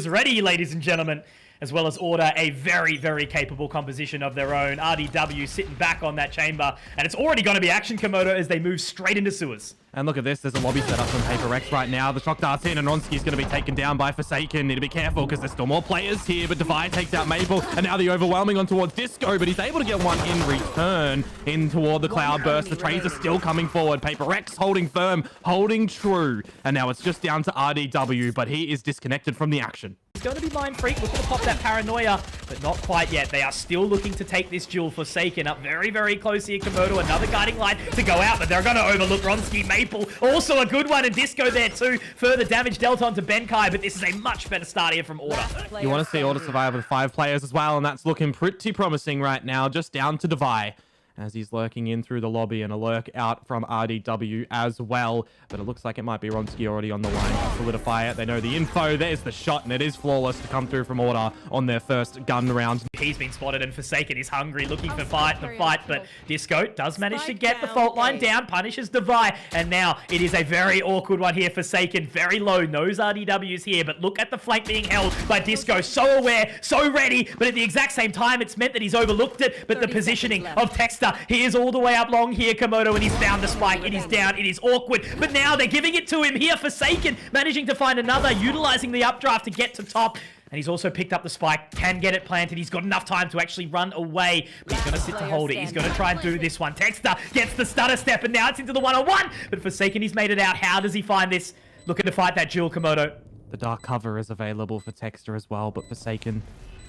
Ready, ladies and gentlemen, as well as Order, a very, very capable composition of their own. RDW sitting back on that chamber, and it's already going to be action, Komodo, as they move straight into sewers. And look at this, there's a lobby set up from Paper X right now. The shock dart's in, and Ronski's going to be taken down by Forsaken. Need to be careful, because there's still more players here, but Divide takes out Maple, and now the overwhelming on towards Disco, but he's able to get one in return in toward the Cloudburst. The trades are still coming forward. Paper X holding firm, holding true, and now it's just down to RDW, but he is disconnected from the action. He's going to be Mind Freak, looking to pop that Paranoia, but not quite yet. They are still looking to take this duel. Forsaken up very, very close here. Komodo, another guiding light to go out, but they're going to overlook Ronski. Maple, also a good one, and Disco there too. Further damage dealt onto Benkai, but this is a much better start here from Order. You want to see Order survive with 5 players as well, and that's looking pretty promising right now, just down to Divide, as he's lurking in through the lobby, and a lurk out from RDW as well. But it looks like it might be Ronski already on the line to solidify it. They know the info. There's the shot, and it is flawless to come through from Order on their first gun round. He's been spotted, and Forsaken is hungry, looking for the fight, but Disco does manage to get the fault line down, punishes Divide, and now it is a very awkward one here. Forsaken very low, knows RDW's here, but look at the flank being held by Disco. So aware, so ready, but at the exact same time, it's meant that he's overlooked it, but the positioning of Texter, he is all the way up long here, Komodo, and he's found the spike. It is down, it is awkward, but now they're giving it to him here. Forsaken managing to find another, utilizing the updraft to get to top. And he's also picked up the spike, can get it planted. He's got enough time to actually run away. But he's going to sit to hold it. He's going to try and do this one. Texter gets the stutter step, and now it's into the one-on-one. But Forsaken, he's made it out. How does he find this? Looking to fight that duel, Komodo. The dark cover is available for Texter as well, but Forsaken,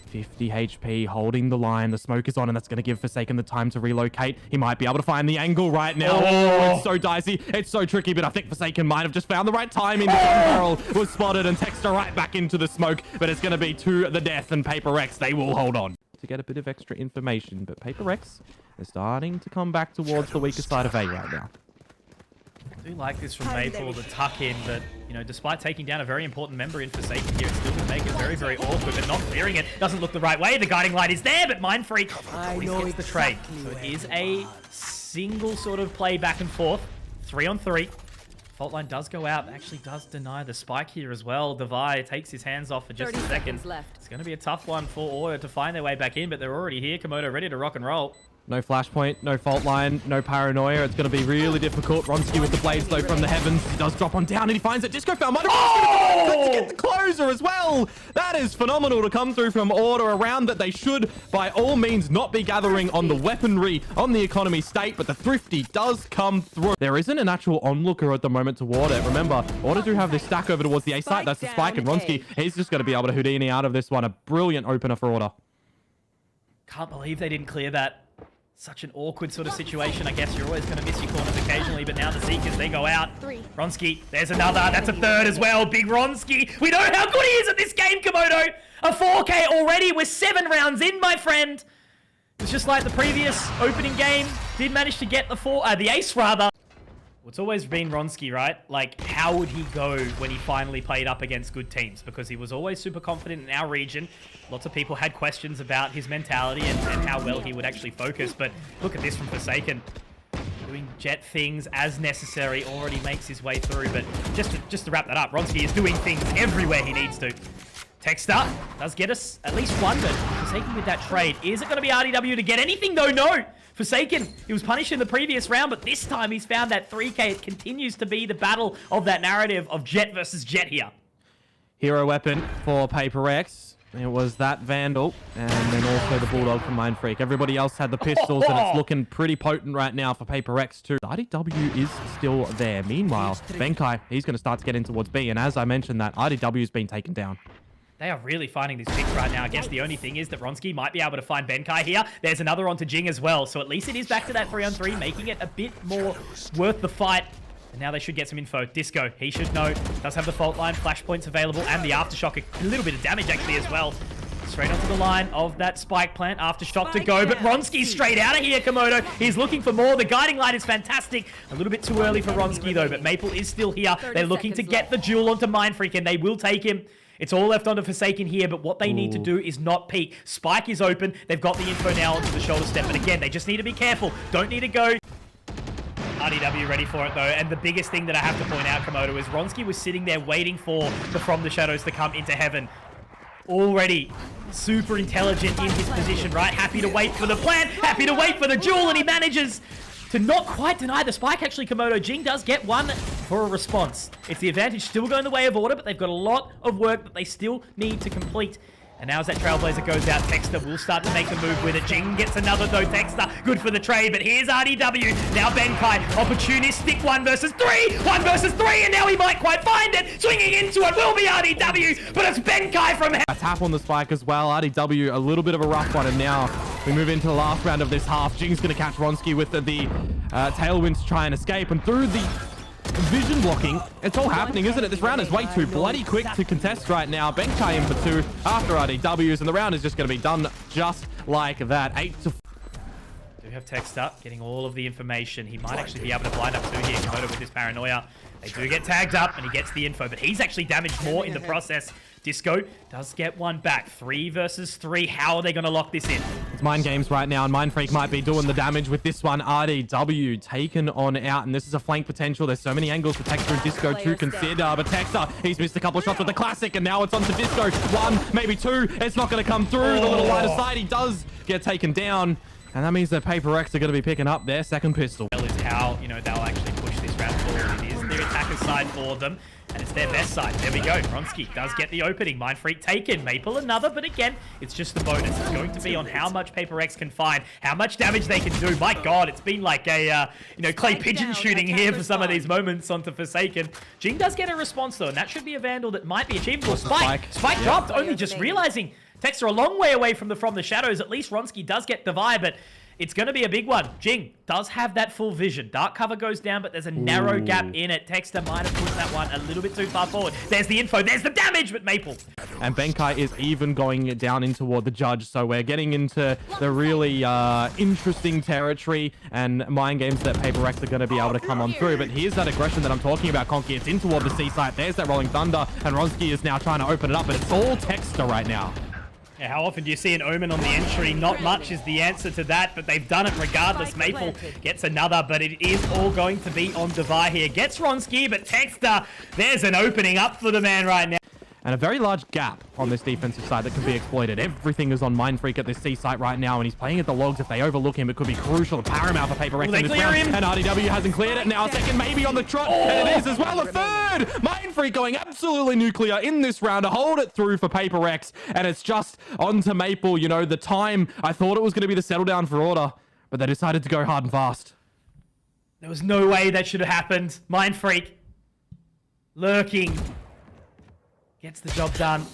50 HP, holding the line. The smoke is on, and that's going to give Forsaken the time to relocate. He might be able to find the angle right now. Oh, it's so dicey. It's so tricky, but I think Forsaken might have just found the right timing. The gun barrel was spotted, and Texter right back into the smoke, but it's going to be to the death, and Paper X, they will hold on to get a bit of extra information. But Paper X is starting to come back towards the weaker side of A right now. I do like this from Maple, the tuck in, but, you know, despite taking down a very important member in Forsaken here, it's still going to make it very, very awkward, but not clearing it doesn't look the right way. The guiding light is there, but Mind Freak always gets the trade. So it is a single sort of play back and forth, 3-on-3. Fault line does go out, actually does deny the spike here as well. Divide takes his hands off for just a second. It's going to be a tough one for Order to find their way back in, but they're already here. Komodo ready to rock and roll. No flashpoint, no fault line, no paranoia. It's going to be really difficult. Ronski with the blades, though, from the heavens. He does drop on down, and he finds it. Disco found one. Oh! To get the closer as well. That is phenomenal to come through from Order, a round that they should, by all means, not be gathering on the weaponry on the economy state, but the Thrifty does come through. There isn't an actual onlooker at the moment toward it. Remember, Order do have this stack over towards the A site. That's the spike, and Ronski, he's just going to be able to Houdini out of this one. A brilliant opener for Order. Can't believe they didn't clear that. Such an awkward sort of situation. I guess you're always going to miss your corners occasionally, but now the Seekers, they go out. Ronski, there's another. That's a third as well. Big Ronski. We know how good he is at this game, Komodo. A 4K already. We're 7 rounds in, my friend. It's just like the previous opening game. Did manage to get the ace, rather. It's always been Ronski, right? Like, how would he go when he finally played up against good teams? Because he was always super confident in our region. Lots of people had questions about his mentality and how well he would actually focus. But look at this from Forsaken. Doing jet things as necessary, already makes his way through. But just to wrap that up, Ronski is doing things everywhere he needs to. Texter does get us at least one, but Forsaken with that trade. Is it going to be RDW to get anything, though? No. Forsaken, he was punished in the previous round, but this time he's found that 3K. It continues to be the battle of that narrative of Jet versus Jet here. Hero weapon for Paper X. It was that Vandal, and then also the Bulldog from Mind Freak. Everybody else had the pistols, and it's looking pretty potent right now for Paper X too. RDW is still there. Meanwhile, Benkai, he's going to start to get in towards B, and as I mentioned that, RDW's been taken down. They are really finding this pick right now. I guess the only thing is that Ronski might be able to find Benkai here. There's another onto Jing as well. So at least it is back to that 3-on-3, making it a bit more worth the fight. And now they should get some info. Disco, he should know. Does have the fault line, flashpoints available, and the aftershock. A little bit of damage actually as well. Straight onto the line of that spike plant. Aftershock to go, but Ronski's straight out of here, Komodo. He's looking for more. The guiding light is fantastic. A little bit too early for Ronski though, but Maple is still here. They're looking to get the duel onto Mind Freak, and they will take him. It's all left onto Forsaken here, but what they need to do is not peek. Spike is open. They've got the info now onto the shoulder step, but again, they just need to be careful. Don't need to go. RDW ready for it though, and the biggest thing that I have to point out, Komodo, is Ronski was sitting there waiting for the From the Shadows to come into heaven. already super intelligent in his position, right? Happy to wait for the plan, happy to wait for the duel, and he manages to not quite deny the spike. Actually, Komodo, Jing does get one for a response. It's the advantage still going the way of order, but they've got a lot of work that they still need to complete. And now as that Trailblazer goes out, Texter will start to make the move with it. Jing gets another though, Texter, good for the trade, but here's RDW. Now Benkai, opportunistic 1 versus 3, 1 versus 3, and now he might quite find it. Swinging into it will be RDW, but it's Benkai from... A tap on the spike as well. RDW, a little bit of a rough one, and now we move into the last round of this half. Jing's going to catch Ronski with the tailwind to try and escape, and through the vision blocking, it's all happening, isn't it? This round is way too bloody quick to contest right now. Benkai in for 2 after RDWs, and the round is just going to be done just like that. 8-4. Do have text up, getting all of the information. He might actually be able to blind up 2 here, Komodo with his paranoia. They do get tagged up, and he gets the info, but he's actually damaged more in the process. Disco does get one back. 3 versus 3. How are they going to lock this in? It's Mind Games right now, and Mind Freak might be doing the damage with this one. RDW taken on out, and this is a flank potential. There's so many angles for Texter and Disco to consider, but Texter, he's missed a couple of shots with the classic, and now it's on to Disco. 1, maybe 2. It's not going to come through. The little line of sight, he does get taken down, and that means that Paper X are going to be picking up their second pistol. Is how, you know, they'll actually push this round forward. It is their attacker's side for them, and it's their best side. There we go. Ronski does get the opening. Mind Freak taken. Maple another, but again, it's just the bonus. It's going to be on how much Paper X can find, how much damage they can do. My God, it's been like a, clay pigeon shooting here for some of these moments onto Forsaken. Jing does get a response, though, and that should be a Vandal that might be achievable. Spike dropped, only just realizing Texter a long way away from the shadows. At least Ronski does get the vibe, but it's going to be a big one. Jing does have that full vision. Dark cover goes down, but there's a narrow gap in it. Texter might have pushed that one a little bit too far forward. There's the info. There's the damage, but Maple. And Benkai is even going down in toward the judge. So we're getting into the really interesting territory and mind games that Paper X are going to be able to come on through. But here's that aggression that I'm talking about, Conky. It's in toward the C site. There's that Rolling Thunder. And Ronski is now trying to open it up, but it's all Texter right now. Yeah, how often do you see an Omen on the entry? Not much is the answer to that, but they've done it regardless. Maple gets another, but it is all going to be on Devi here. Gets Ronski, but Texter, there's an opening up for the man right now. And a very large gap on this defensive side that can be exploited. Everything is on Mind Freak at this C site right now, and he's playing at the logs. If they overlook him, it could be crucial. The paramount for Paper X in this round. And RDW hasn't cleared it. Now a second, maybe on the trot, and it is as well. A third! Mind Freak going absolutely nuclear in this round to hold it through for Paper X, and it's just on to Maple. You know, the time, I thought it was going to be the settle down for order, but they decided to go hard and fast. There was no way that should have happened. Mind Freak lurking. Gets the job done.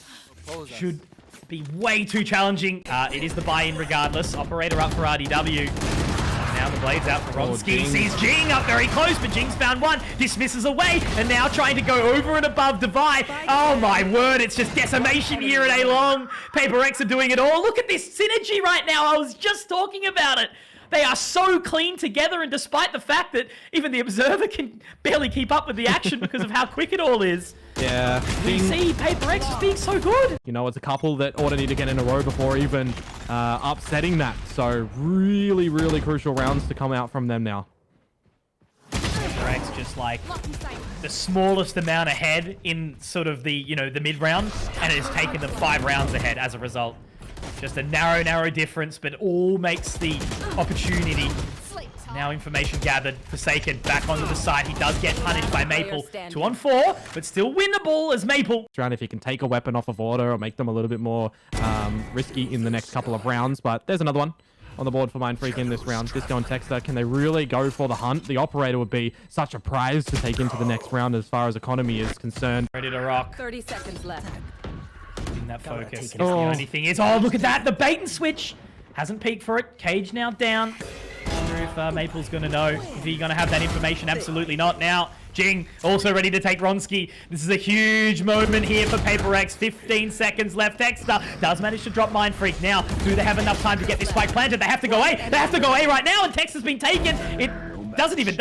Should be way too challenging. It is the buy-in regardless. Operator up for RDW. Now the blade's out for Ronski. Sees Jing up very close, but Jing's found one. Dismisses away, and now trying to go over and above Devi. Oh my word, it's just decimation here at A-Long. Paper X are doing it all. Look at this synergy right now. I was just talking about it. They are so clean together, and despite the fact that even the observer can barely keep up with the action because of how quick it all is. Yeah. You see Paper X just being so good. You know, it's a couple that ought to need to get in a row before even upsetting that. So really, really crucial rounds to come out from them now. Paper X just like the smallest amount ahead in sort of the, the mid-round, and it has taken them 5 rounds ahead as a result. Just a narrow difference, but all makes the opportunity. Now information gathered. Forsaken back onto the side. He does get punished by Maple. 2 on 4, but still winnable as Maple. Around if he can take a weapon off of order or make them a little bit more risky in the next couple of rounds. But there's another one on the board for Mind Freak in this round. Disco and Texter, can they really go for the hunt? The operator would be such a prize to take into the next round as far as economy is concerned. Ready to rock. 30 seconds left. In that focus. It's the only thing is, oh, look at that. The bait and switch. Hasn't peeked for it. Cage now down. I wonder if Maple's going to know. Is he going to have that information? Absolutely not. Now, Jing also ready to take Ronski. This is a huge moment here for Paper X. 15 seconds left. Texter does manage to drop Mind Freak. Now, do they have enough time to get this spike planted? They have to go A. They have to go A right now, and Texter's been taken. They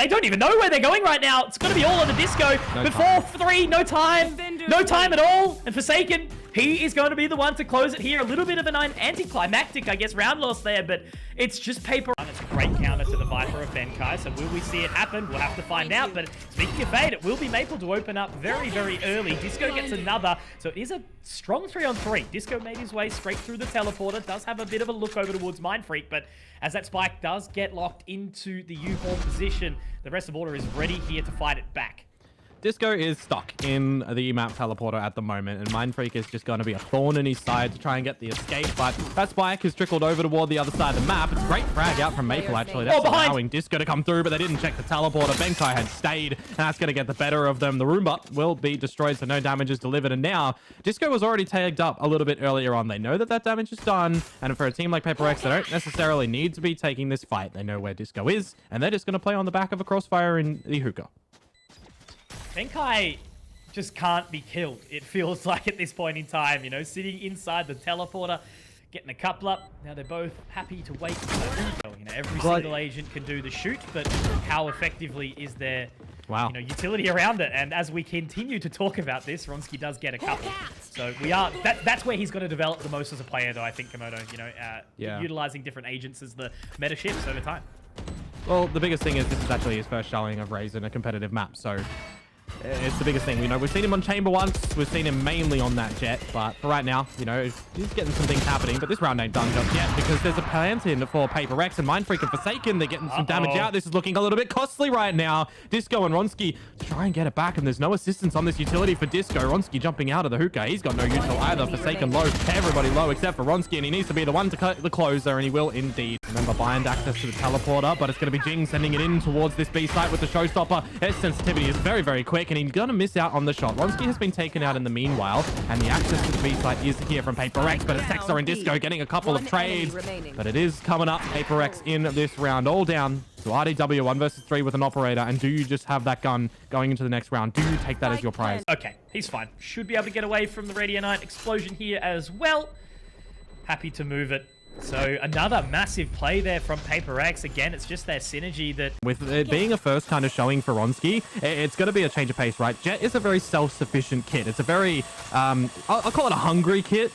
don't even know where they're going right now. It's going to be all on the Disco. Before 3, no time. No time at all. And Forsaken, he is going to be the one to close it here. A little bit of an anticlimactic, I guess, round loss there, but it's just Paper. It's great counter to the Viper of Benkai. So will we see it happen? We'll have to find out. But speaking of Fade, it will be Maple to open up very, very early. Disco gets another. So it is a strong 3-on-3. Disco made his way straight through the teleporter. Does have a bit of a look over towards Mindfreak. But as that spike does get locked into the U-Haul position, the rest of Order is ready here to fight it back. Disco is stuck in the map teleporter at the moment, and Mindfreak is just going to be a thorn in his side to try and get the escape, but that spike has trickled over toward the other side of the map. It's a great frag out from Maple, actually. That's allowing Disco to come through, but they didn't check the teleporter. Benkai had stayed, and that's going to get the better of them. The Roomba will be destroyed, so no damage is delivered, and now Disco was already tagged up a little bit earlier on. They know that that damage is done, and for a team like Paper X, they don't necessarily need to be taking this fight. They know where Disco is, and they're just going to play on the back of a crossfire in the hookah. Benkai just can't be killed, it feels like at this point in time, you know, sitting inside the teleporter, getting a couple up. Now they're both happy to wait. You know, every single agent can do the shoot, but how effectively is their utility around it? And as we continue to talk about this, Ronsky does get a couple. So we are that's where he's going to develop the most as a player, though, I think, Komodo, you know, utilizing different agents as the meta shifts over time. Well, the biggest thing is this is actually his first showing of Raze in a competitive map, so it's the biggest thing. You know, we've seen him on Chamber once. We've seen him mainly on that Jet. But for right now, you know, he's getting some things happening. But this round ain't done just yet because there's a plant in for Paper X and Mindfreak and Forsaken. They're getting some damage out. This is looking a little bit costly right now. Disco and Ronsky to try and get it back. And there's no assistance on this utility for Disco. Ronsky jumping out of the hookah. He's got no util either. Forsaken low. Everybody low except for Ronsky. And he needs to be the one to cut the closer. And he will indeed. Remember, bind access to the teleporter. But it's going to be Jing sending it in towards this B site with the showstopper. His sensitivity is very, very quick. And he's going to miss out on the shot. Ronsky has been taken out in the meanwhile, and the access to the B site is here from Paper X, but it's Texter and Disco getting a couple of trades, but it is coming up. Paper X in this round, all down to RDW 1 versus 3 with an operator. And do you just have that gun going into the next round? Do you take that as your prize? Okay, he's fine. Should be able to get away from the Radiant explosion here as well. Happy to move it. So another massive play there from Paper X. Again, it's just their synergy that... With it being a first kind of showing for Ronsky, it's going to be a change of pace, right? Jet is a very self-sufficient kit. It's a very, I'll call it a hungry kit.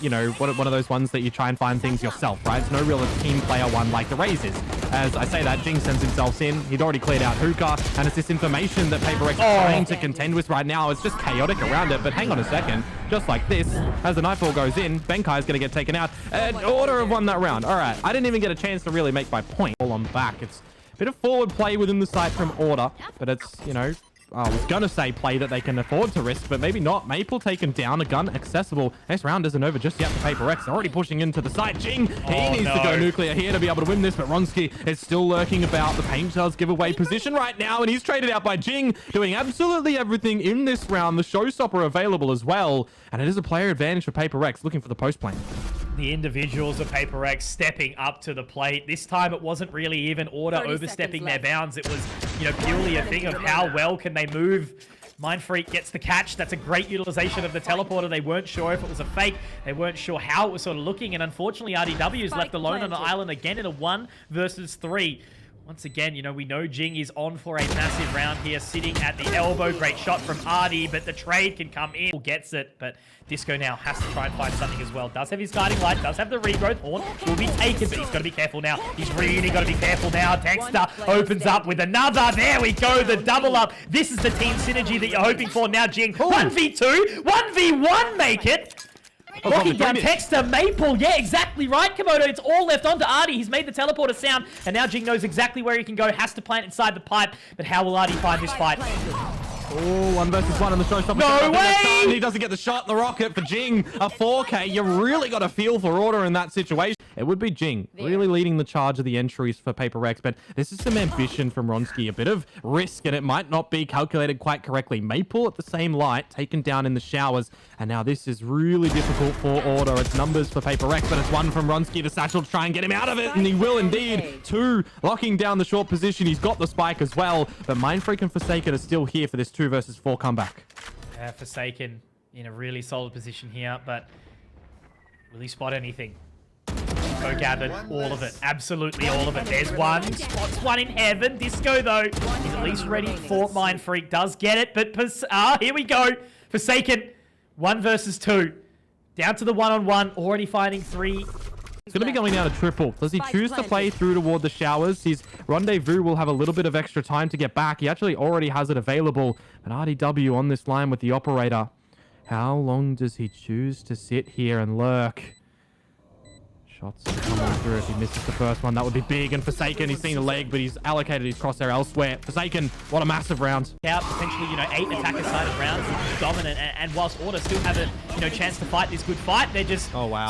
You know, one of those ones that you try and find things yourself, right? It's no real team player one like the Raze is. As I say that, Jing sends himself in. He'd already cleared out hookah, and it's this information that Paper X is trying to contend with right now. It's just chaotic around it, but hang on a second. Just like this, as the Nightfall goes in, Benkai is going to get taken out. Order have won that round. All right, I didn't even get a chance to really make my point. All on back. It's a bit of forward play within the site from Order, but it's, you know... I was going to say play that they can afford to risk, but maybe not. Maple taken down, a gun accessible. Next round isn't over just yet for Paper X. They're already pushing into the side. Jing, he needs to go nuclear here to be able to win this, but Ronsky is still lurking about. The paint does give away position right now, and he's traded out by Jing, doing absolutely everything in this round. The showstopper available as well, and it is a player advantage for Paper X, looking for the post plane. The individuals of Paper X stepping up to the plate. This time it wasn't really even Order overstepping their bounds. It was, you know, purely a thing of how well can they move. Mindfreak gets the catch. That's a great utilization of the teleporter. They weren't sure if it was a fake. They weren't sure how it was sort of looking. And unfortunately, RDW is left alone on the island again in a 1 versus 3. Once again, you know, we know Jing is on for a massive round here, sitting at the elbow. Great shot from RD, but the trade can come in. Gets it, but Disco now has to try and find something as well. Does have his guiding light, does have the regrowth. Horn will be taken, but he's got to be careful now. He's really got to be careful now. Texter opens up with another. There we go, the double up. This is the team synergy that you're hoping for now, Jing. 1v2, 1v1 make it. Locking down Texter, Maple, yeah, exactly right, Komodo. It's all left on to Artie. He's made the teleporter sound, and now Jing knows exactly where he can go. Has to plant inside the pipe, but how will Artie find this fight? Oh, 1 versus 1 on the showstopper. No way! He doesn't get the shot. The rocket for Jing. A 4K. You really got a feel for Order in that situation. It would be Jing really leading the charge of the entries for Paper X, but this is some ambition from Ronsky. A bit of risk, and it might not be calculated quite correctly. Maple at the same light, taken down in the showers, and now this is really difficult for Order. It's numbers for Paper X, but it's 1 from Ronsky. The satchel to try and get him out of it, and he will indeed. 2 locking down the short position. He's got the spike as well, but Mindfreak and Forsaken are still here for this 2 versus 4 comeback. Yeah, Forsaken in a really solid position here, but will he spot anything? Disco gathered all of it. Absolutely all of it. There's one. Spots one in heaven. Disco, though, he's at least ready for Mindfreak. Does get it, but here we go. Forsaken, 1 versus 2. Down to the 1-on-1. Already finding 3 It's going to be going down a triple. Does he choose to play through toward the showers? His rendezvous will have a little bit of extra time to get back. He actually already has it available. But RDW on this line with the operator. How long does he choose to sit here and lurk? Shots coming through. If he misses the first one, that would be big. And Forsaken, he's seen a leg, but he's allocated his crosshair elsewhere. Forsaken, what a massive round. Out potentially, 8 attacker-sided rounds, which is dominant. And whilst Order still have a, chance to fight this good fight, they're just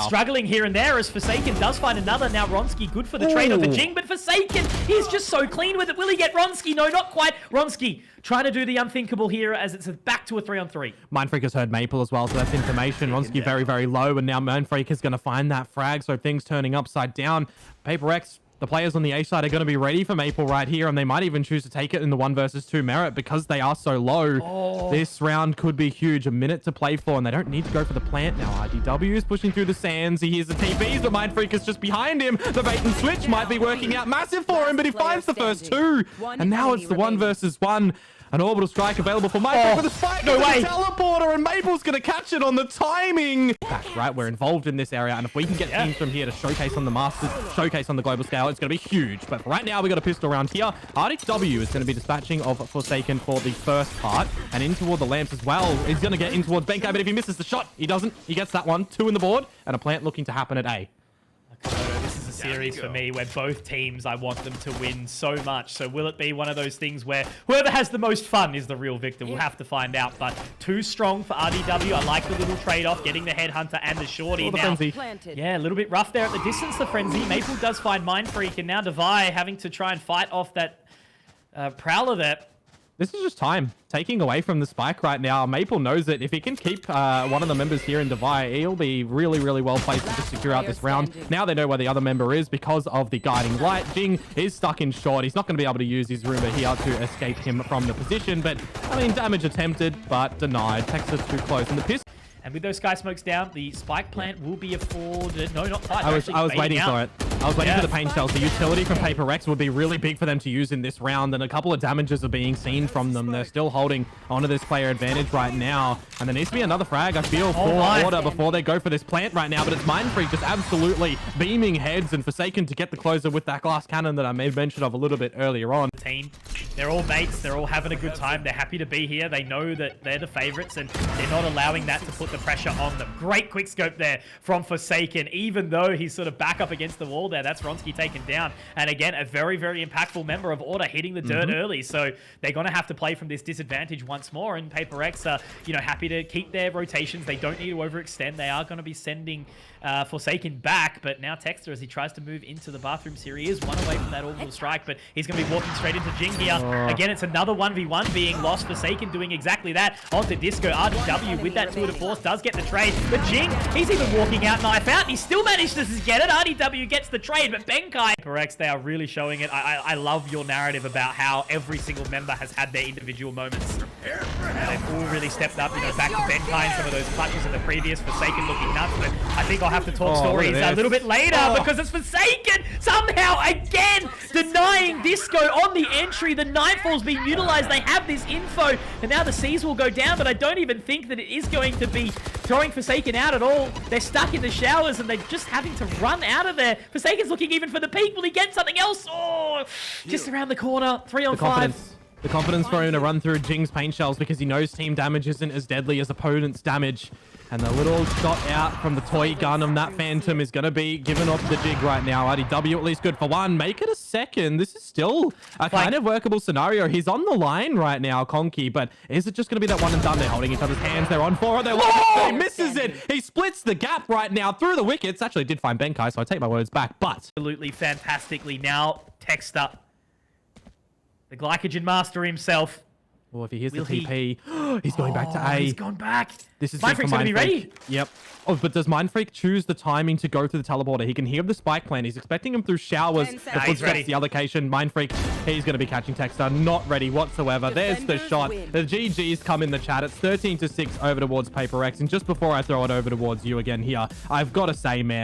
struggling here and there as Forsaken does find another. Now Ronski good for the trade of the Jing, but Forsaken, he's just so clean with it. Will he get Ronski? No, not quite. Ronski trying to do the unthinkable here as it's back to a 3-on-3. Mindfreak has heard Maple as well, so that's information. Ronski very, very low, and now Mindfreak is going to find that frag, so things turning upside down. Paper X, the players on the A side are going to be ready for Maple right here, and they might even choose to take it in the 1 versus 2 merit because they are so low. This round could be huge. A minute to play for, and they don't need to go for the plant now. RDW is pushing through the sands. He hears the TPs, but Mindfreak is just behind him. The bait and switch might be working out massive for him, but he finds the first 2. And now it's the 1 versus 1. An orbital strike available for Mindfreak with a spike. No way. Teleporter, and Maple's going to catch it on the timing. That's right. We're involved in this area, and if we can get teams from here to showcase on the Masters, showcase on the global scale, it's going to be huge. But for right now, we got a pistol round here. RDW is going to be dispatching of Forsaken for the first part, and in toward the lamps as well. He's going to get in towards Benkai, but if he misses the shot, he doesn't. He gets that one. 2 in the board, and a plant looking to happen at A. This is a series for me where both teams, I want them to win so much. So will it be one of those things where whoever has the most fun is the real victor? We'll have to find out. But too strong for RDW. I like the little trade-off, getting the headhunter and the shorty. Now, yeah, a little bit rough there at the distance, the frenzy. Maple does find Mindfreak, and now Devi having to try and fight off that Prowler there. This is just time taking away from the spike right now. Maple knows it. If he can keep one of the members here in Devi, he'll be really, really well placed to just secure out this round. Now they know where the other member is because of the guiding light. Jing is stuck in short. He's not going to be able to use his Roomba here to escape him from the position. But, I mean, damage attempted, but denied. Texas too close. And the piss. And with those sky smokes down, the spike plant will be afforded. No, not quite. I was waiting for it. I was waiting for the pain shells. The utility from Paper Rex would be really big for them to use in this round, and a couple of damages are being seen from them. They're still holding onto this player advantage right now, and there needs to be another frag, I feel, for Order before they go for this plant right now, but it's Mindfreak just absolutely beaming heads, and Forsaken to get the closer with that glass cannon that I made mention of a little bit earlier on. Team, they're all mates. They're all having a good time. They're happy to be here. They know that they're the favorites, and they're not allowing that to put the pressure on them. Great quick scope there from Forsaken, even though he's sort of back up against the wall there. That's Ronski taken down. And again, a very, very impactful member of Order hitting the dirt early. So they're going to have to play from this disadvantage once more. And Paper X are, happy to keep their rotations. They don't need to overextend. They are going to be sending Forsaken back. But now Texter, as he tries to move into the bathroom series, is 1 away from that orbital strike. But he's going to be walking straight into Jing here. Again, it's another 1v1 being lost. Forsaken doing exactly that. Onto Disco. RDW with that tour de force does get the trade. But Jing, he's even walking out, knife out, and he still managed to get it. RDW gets the trade, but Benkai. Correct, they are really showing it. I love your narrative about how every single member has had their individual moments. They've all really stepped up, back to Benkai and some of those clutches in the previous. Forsaken looking nuts, but I think I'll have to talk stories a little bit later because it's Forsaken somehow again denying Disco on the entry. The Nightfall's being utilized. They have this info, and now the Seas will go down, but I don't even think that it is going to be throwing Forsaken out at all. They're stuck in the showers, and they're just having to run out of there. Forsaken's looking even for the peak. Will he get something else? Oh, just around the corner. 3-on-5. The confidence for him to run through Jing's paint shells because he knows team damage isn't as deadly as opponent's damage. And the little shot out from the toy gun on that Phantom is going to be given off the Jig right now. RDW at least good for 1. Make it a second. This is still a kind of workable scenario. He's on the line right now, Conky, but is it just going to be that one and done? They're holding each other's hands. They're on 4. He misses it. He splits the gap right now through the wickets. Actually did find Benkai, so I take my words back, but... Absolutely fantastically. Now, Texter. The Glycogen Master himself. Well, if he hears the TP, he's going back to A. He's gone back. This is Mindfreak's going to be ready. Yep. Oh, but does Mindfreak choose the timing to go through the teleporter? He can hear the spike plan. He's expecting him through showers. The footsteps the allocation. Mindfreak, he's going to be catching Texter. Not ready whatsoever. There's the shot. The GGs come in the chat. It's 13-6 over towards Paper X. And just before I throw it over towards you again here, I've got to say, man,